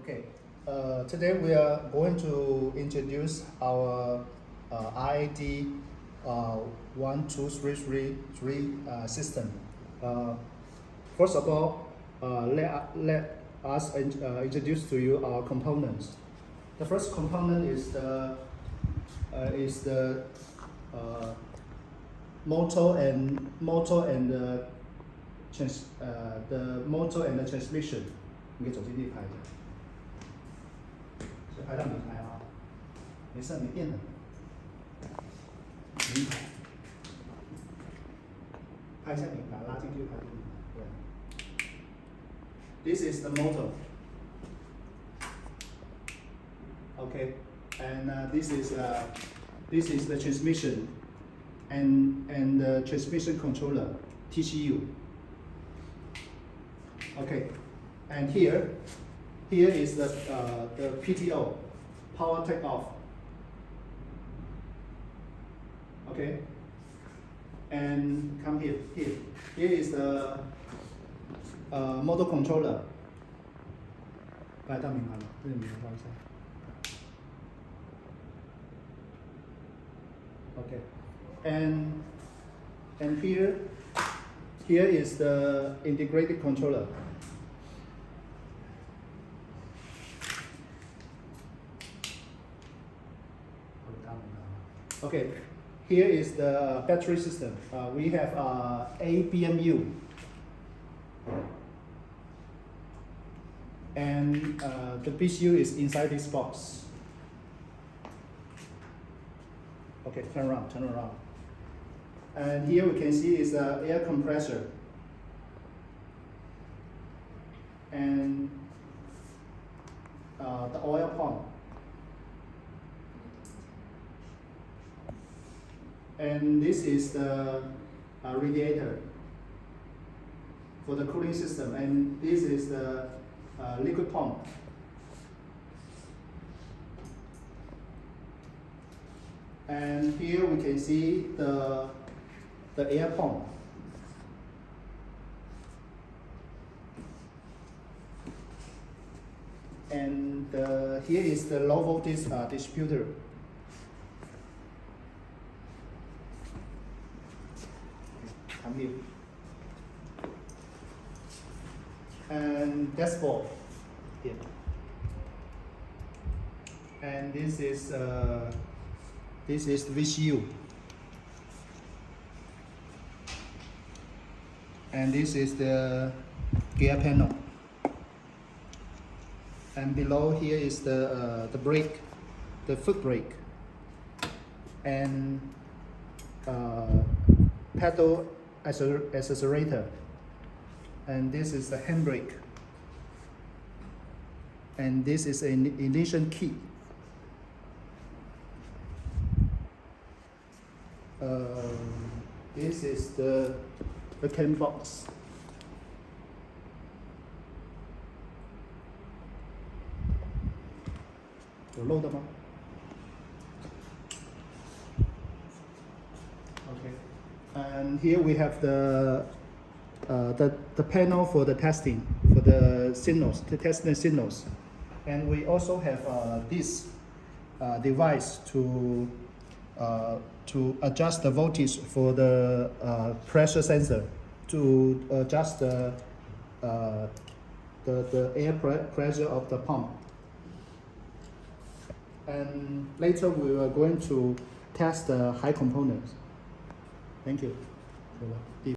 Okay, today we are going to introduce our RAD12000 system. First of all, let us introduce to you our components. The first component is the motor and the transmission. 你可以走进去拍一下，所以拍到名牌啊，没事，没电了。名牌，拍一下名牌，拉进去拍名牌。对。This is the motor. Okay, and this is the transmission, and the transmission controller TCU. Okay. And here is the PTO, power takeoff. Okay, and come here. Here is the motor controller. 拍到名牌了，这里名牌照一下。Okay, and here is the integrated controller. Okay, here is the battery system. We have a BMU, and the BCU is inside this box. Okay, turn around. And here we can see is the air compressor, and the oil pump. And this is the radiator for the cooling system, and this is the liquid pump. And here we can see the air pump. And here is the low voltage distributor. Come here. And dashboard here. And this is the VCU. And this is the gear panel. And below here is the brake, the foot brake, and pedal accelerator, and this is the handbrake, and this is an ignition key. This is the can box. Okay. And here we have the panel for the testing, for the signals, to test the signals. And we also have this device to adjust the voltage for the pressure sensor, to adjust the air pressure of the pump. And later we are going to test the high components. Thank you.